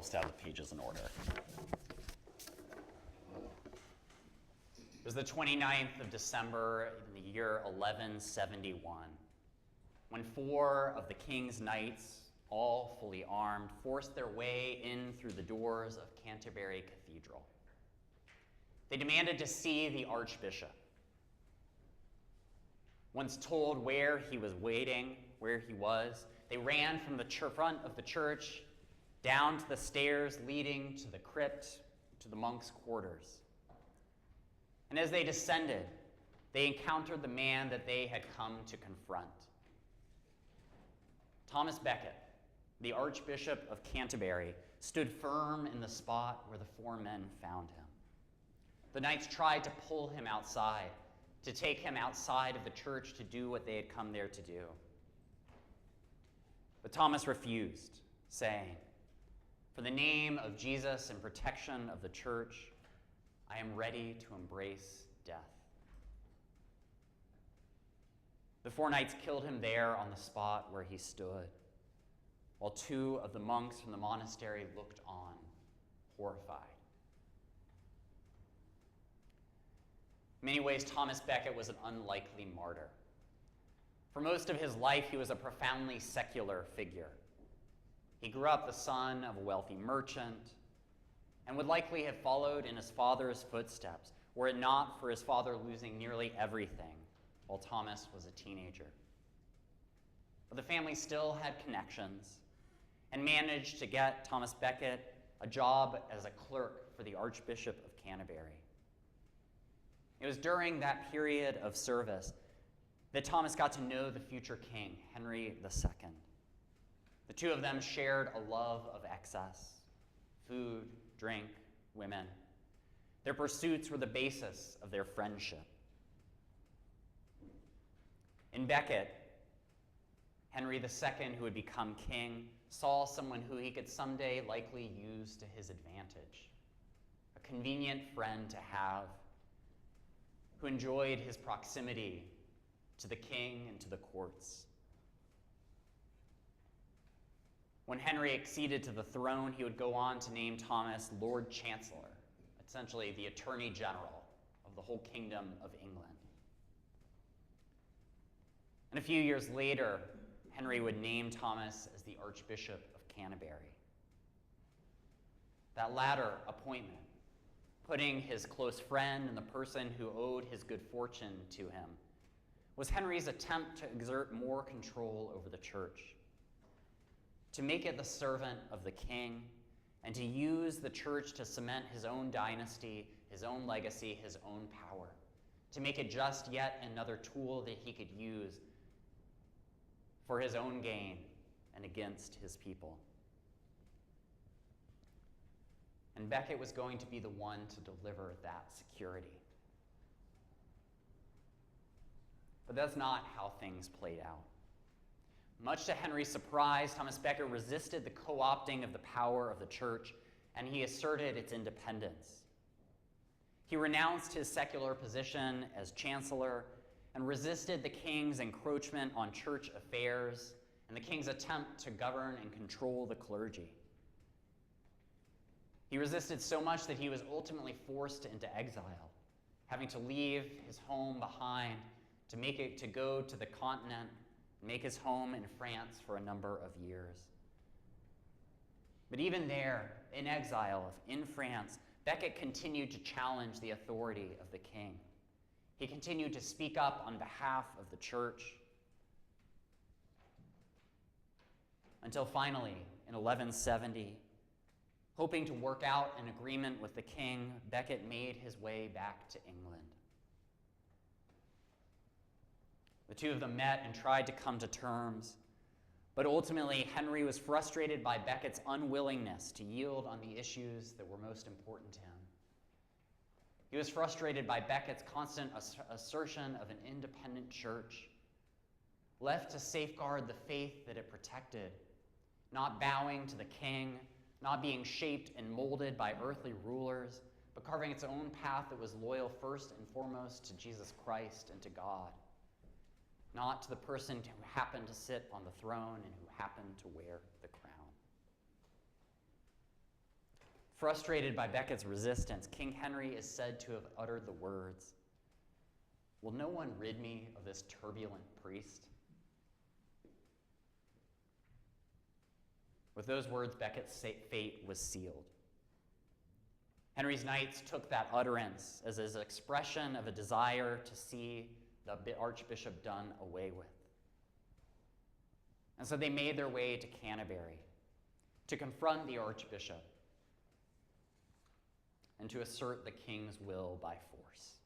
yourselves to have the pages in order. It was the 29th of December in the year 1171, when 4 of the king's knights, all fully armed, forced their way in through the doors of Canterbury Cathedral. They demanded to see the archbishop. Once told where he was waiting, where he was, they ran from the front of the church down to the stairs leading to the crypt, to the monks' quarters. And as they descended, they encountered the man that they had come to confront. Thomas Becket, the Archbishop of Canterbury, stood firm in the spot where the 4 men found him. The knights tried to pull him outside, to take him outside of the church to do what they had come there to do. But Thomas refused, saying, "For the name of Jesus and protection of the church, I am ready to embrace death." The 4 knights killed him there on the spot where he stood, while 2 of the monks from the monastery looked on, horrified. In many ways, Thomas Becket was an unlikely martyr. For most of his life, he was a profoundly secular figure. He grew up the son of a wealthy merchant and would likely have followed in his father's footsteps, were it not for his father losing nearly everything while Thomas was a teenager. But the family still had connections and managed to get Thomas Becket a job as a clerk for the Archbishop of Canterbury. It was during that period of service that Thomas got to know the future king, Henry II. The 2 of them shared a love of excess, food, drink, women. Their pursuits were the basis of their friendship. In Becket, Henry II, who would become king, saw someone who he could someday likely use to his advantage, a convenient friend to have, who enjoyed his proximity to the king and to the courts. When Henry acceded to the throne, he would go on to name Thomas Lord Chancellor, essentially the Attorney General of the whole Kingdom of England. And a few years later, Henry would name Thomas as the Archbishop of Canterbury. That latter appointment, putting his close friend and the person who owed his good fortune to him, was Henry's attempt to exert more control over the church, to make it the servant of the king, and to use the church to cement his own dynasty, his own legacy, his own power, to make it just yet another tool that he could use for his own gain and against his people. And Becket was going to be the one to deliver that security. But that's not how things played out. Much to Henry's surprise, Thomas Becket resisted the co-opting of the power of the church, and he asserted its independence. He renounced his secular position as chancellor and resisted the king's encroachment on church affairs and the king's attempt to govern and control the clergy. He resisted so much that he was ultimately forced into exile, having to leave his home behind to go to the continent, make his home in France for a number of years. But even there, in exile, in France, Becket continued to challenge the authority of the king. He continued to speak up on behalf of the church, until finally, in 1170, hoping to work out an agreement with the king, Becket made his way back to England. The 2 of them met and tried to come to terms, but ultimately Henry was frustrated by Becket's unwillingness to yield on the issues that were most important to him. He was frustrated by Becket's constant assertion of an independent church, left to safeguard the faith that it protected, not bowing to the king, not being shaped and molded by earthly rulers, but carving its own path that was loyal first and foremost to Jesus Christ and to God, not to the person who happened to sit on the throne and who happened to wear the crown. Frustrated by Becket's resistance, King Henry is said to have uttered the words, "Will no one rid me of this turbulent priest?" With those words, Becket's fate was sealed. Henry's knights took that utterance as an expression of a desire to see the archbishop done away with. And so they made their way to Canterbury to confront the archbishop and to assert the king's will by force.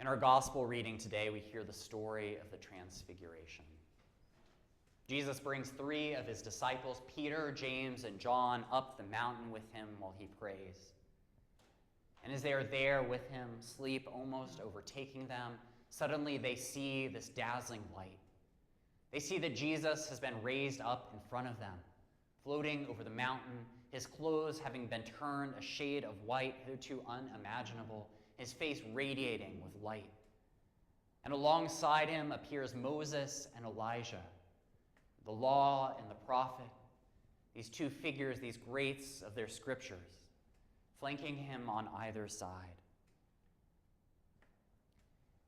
In our gospel reading today, we hear the story of the Transfiguration. Jesus brings 3 of his disciples, Peter, James, and John, up the mountain with him while he prays. And as they are there with him, sleep almost overtaking them, suddenly they see this dazzling light. They see that Jesus has been raised up in front of them, floating over the mountain, his clothes having been turned a shade of white, hitherto unimaginable, his face radiating with light. And alongside him appears Moses and Elijah, the law and the prophet, these 2 figures, these greats of their scriptures, flanking him on either side.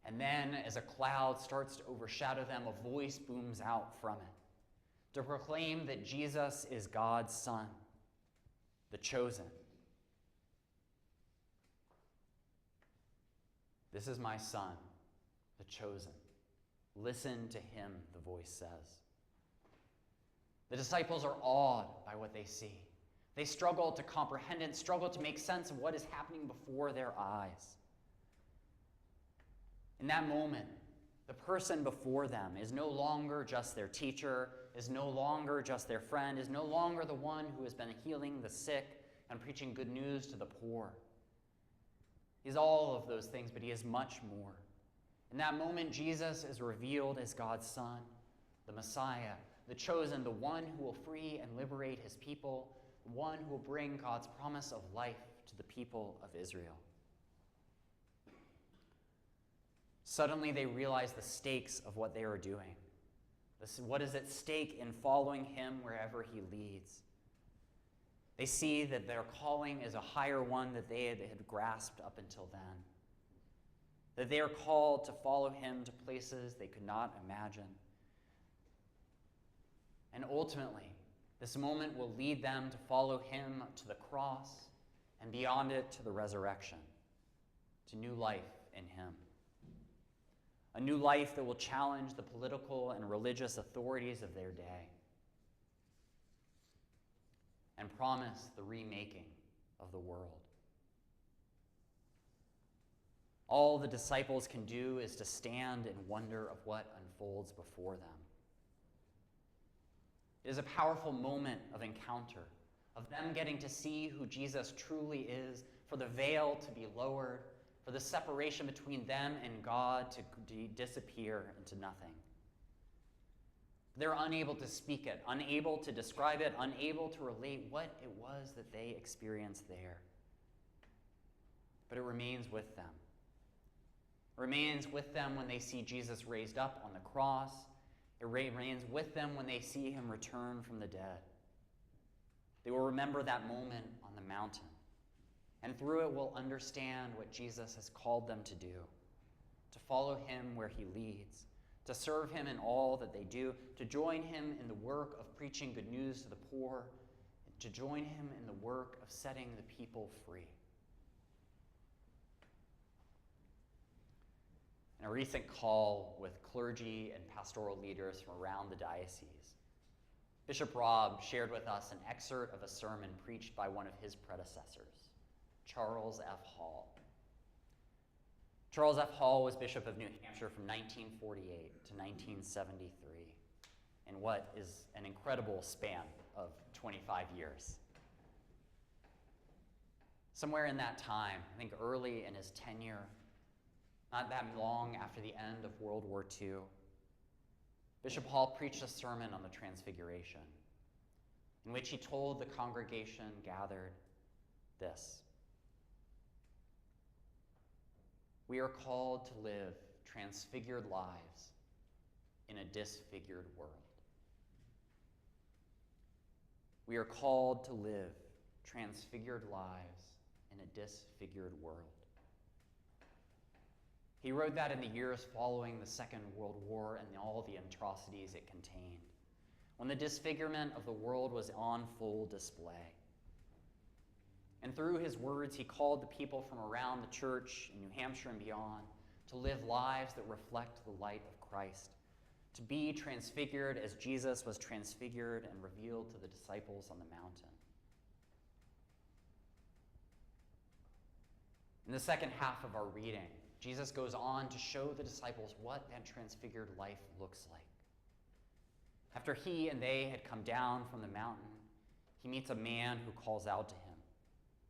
And then, as a cloud starts to overshadow them, a voice booms out from it to proclaim that Jesus is God's Son, the chosen. "This is my Son, the chosen. Listen to him," the voice says. The disciples are awed by what they see. They struggle to comprehend it, struggle to make sense of what is happening before their eyes. In that moment, the person before them is no longer just their teacher, is no longer just their friend, is no longer the one who has been healing the sick and preaching good news to the poor. He's all of those things, but he is much more. In that moment, Jesus is revealed as God's Son, the Messiah, the chosen, the one who will free and liberate his people, the one who will bring God's promise of life to the people of Israel. Suddenly they realize the stakes of what they are doing. What is at stake in following him wherever he leads. They see that their calling is a higher one that they had grasped up until then. That they are called to follow him to places they could not imagine. And ultimately, this moment will lead them to follow him to the cross and beyond it to the resurrection, to new life in him. A new life that will challenge the political and religious authorities of their day and promise the remaking of the world. All the disciples can do is to stand in wonder of what unfolds before them. It is a powerful moment of encounter, of them getting to see who Jesus truly is, for the veil to be lowered, for the separation between them and God to disappear into nothing. They're unable to speak it, unable to describe it, unable to relate what it was that they experienced there. But it remains with them. It remains with them when they see Jesus raised up on the cross. It remains with them when they see him return from the dead. They will remember that moment on the mountain, and through it will understand what Jesus has called them to do, to follow him where he leads, to serve him in all that they do, to join him in the work of preaching good news to the poor, to join him in the work of setting the people free. In a recent call with clergy and pastoral leaders from around the diocese, Bishop Rob shared with us an excerpt of a sermon preached by one of his predecessors, Charles F. Hall. Charles F. Hall was Bishop of New Hampshire from 1948 to 1973, in what is an incredible span of 25 years. Somewhere in that time, I think early in his tenure, not that long after the end of World War II, Bishop Hall preached a sermon on the Transfiguration, in which he told the congregation gathered this: "We are called to live transfigured lives in a disfigured world." We are called to live transfigured lives in a disfigured world. He wrote that in the years following the Second World War and all the atrocities it contained, when the disfigurement of the world was on full display. And through his words, he called the people from around the church in New Hampshire and beyond to live lives that reflect the light of Christ, to be transfigured as Jesus was transfigured and revealed to the disciples on the mountain. In the second half of our reading, Jesus goes on to show the disciples what that transfigured life looks like. After he and they had come down from the mountain, he meets a man who calls out to him,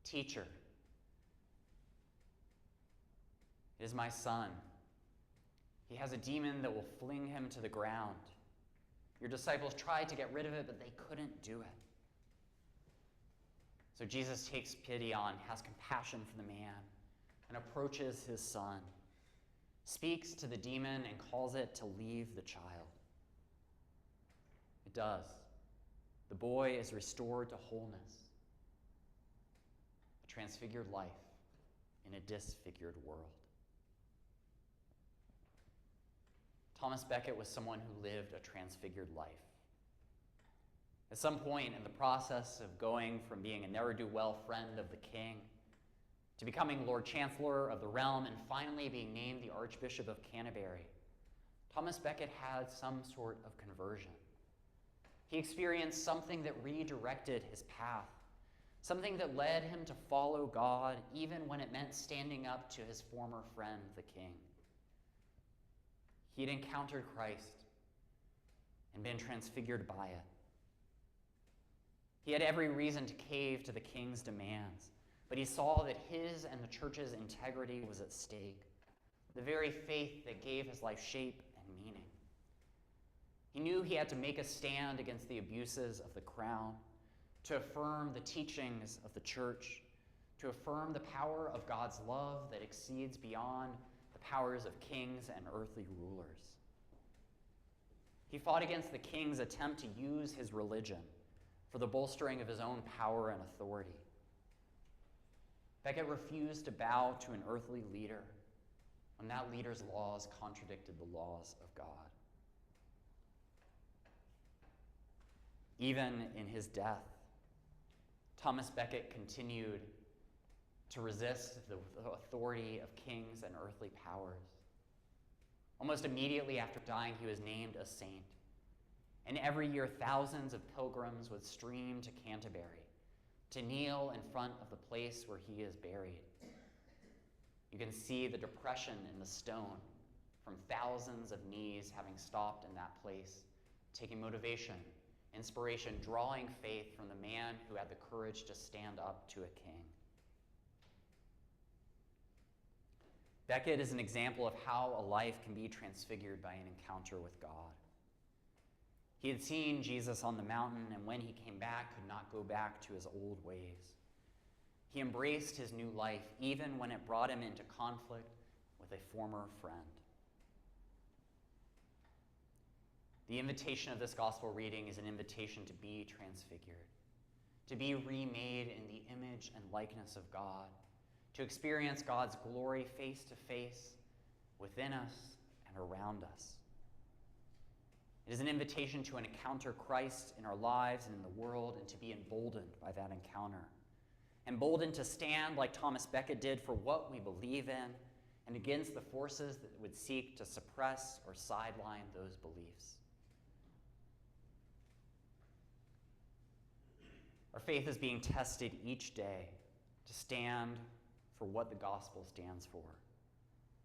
"Teacher, it is my son. He has a demon that will fling him to the ground. Your disciples tried to get rid of it, but they couldn't do it." So Jesus takes pity on, has compassion for the man, and approaches his son, speaks to the demon, and calls it to leave the child. It does. The boy is restored to wholeness, a transfigured life in a disfigured world. Thomas Becket was someone who lived a transfigured life. At some point in the process of going from being a ne'er-do-well friend of the king to becoming Lord Chancellor of the realm and finally being named the Archbishop of Canterbury, Thomas Becket had some sort of conversion. He experienced something that redirected his path, something that led him to follow God even when it meant standing up to his former friend, the king. He had encountered Christ and been transfigured by it. He had every reason to cave to the king's demands, but he saw that his and the church's integrity was at stake, the very faith that gave his life shape and meaning. He knew he had to make a stand against the abuses of the crown, to affirm the teachings of the church, to affirm the power of God's love that exceeds beyond the powers of kings and earthly rulers. He fought against the king's attempt to use his religion for the bolstering of his own power and authority. Becket refused to bow to an earthly leader when that leader's laws contradicted the laws of God. Even in his death, Thomas Becket continued to resist the authority of kings and earthly powers. Almost immediately after dying, he was named a saint. And every year, thousands of pilgrims would stream to Canterbury to kneel in front of the place where he is buried. You can see the depression in the stone from thousands of knees having stopped in that place, taking motivation, inspiration, drawing faith from the man who had the courage to stand up to a king. Becket is an example of how a life can be transfigured by an encounter with God. He had seen Jesus on the mountain, and when he came back, could not go back to his old ways. He embraced his new life, even when it brought him into conflict with a former friend. The invitation of this gospel reading is an invitation to be transfigured, to be remade in the image and likeness of God, to experience God's glory face to face within us and around us. It is an invitation to encounter Christ in our lives and in the world, and to be emboldened by that encounter. Emboldened to stand like Thomas Becket did for what we believe in and against the forces that would seek to suppress or sideline those beliefs. Our faith is being tested each day to stand for what the gospel stands for.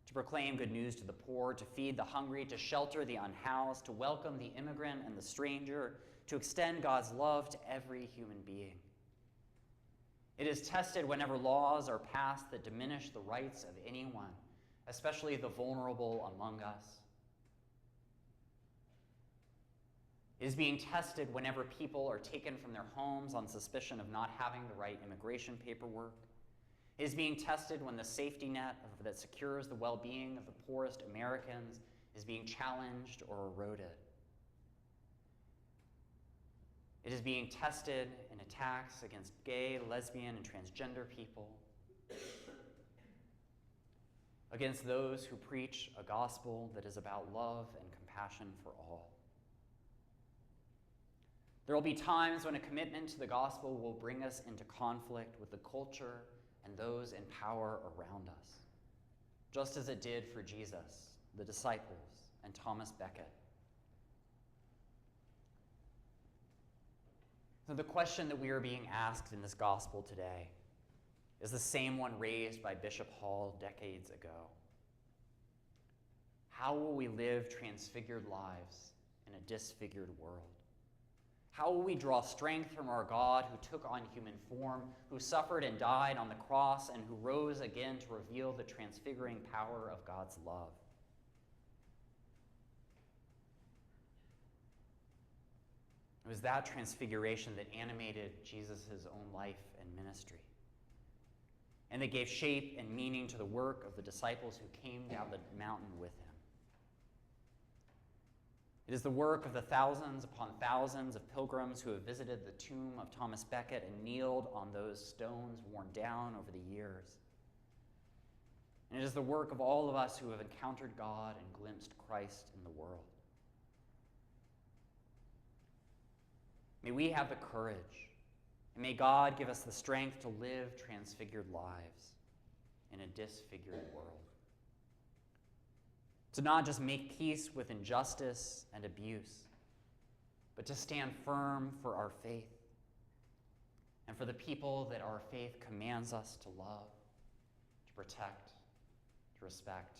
To proclaim good news to the poor, to feed the hungry, to shelter the unhoused, to welcome the immigrant and the stranger, to extend God's love to every human being. It is tested whenever laws are passed that diminish the rights of anyone, especially the vulnerable among us. It is being tested whenever people are taken from their homes on suspicion of not having the right immigration paperwork. It is being tested when the safety net that secures the well-being of the poorest Americans is being challenged or eroded. It is being tested in attacks against gay, lesbian, and transgender people, against those who preach a gospel that is about love and compassion for all. There will be times when a commitment to the gospel will bring us into conflict with the culture and those in power around us, just as it did for Jesus, the disciples, and Thomas Becket. So the question that we are being asked in this gospel today is the same one raised by Bishop Hall decades ago. How will we live transfigured lives in a disfigured world? How will we draw strength from our God who took on human form, who suffered and died on the cross, and who rose again to reveal the transfiguring power of God's love? It was that transfiguration that animated Jesus' own life and ministry, and that gave shape and meaning to the work of the disciples who came down the mountain with him. It is the work of the thousands upon thousands of pilgrims who have visited the tomb of Thomas Becket and kneeled on those stones worn down over the years. And it is the work of all of us who have encountered God and glimpsed Christ in the world. May we have the courage, and may God give us the strength to live transfigured lives in a disfigured world. To not just make peace with injustice and abuse, but to stand firm for our faith and for the people that our faith commands us to love, to protect, to respect,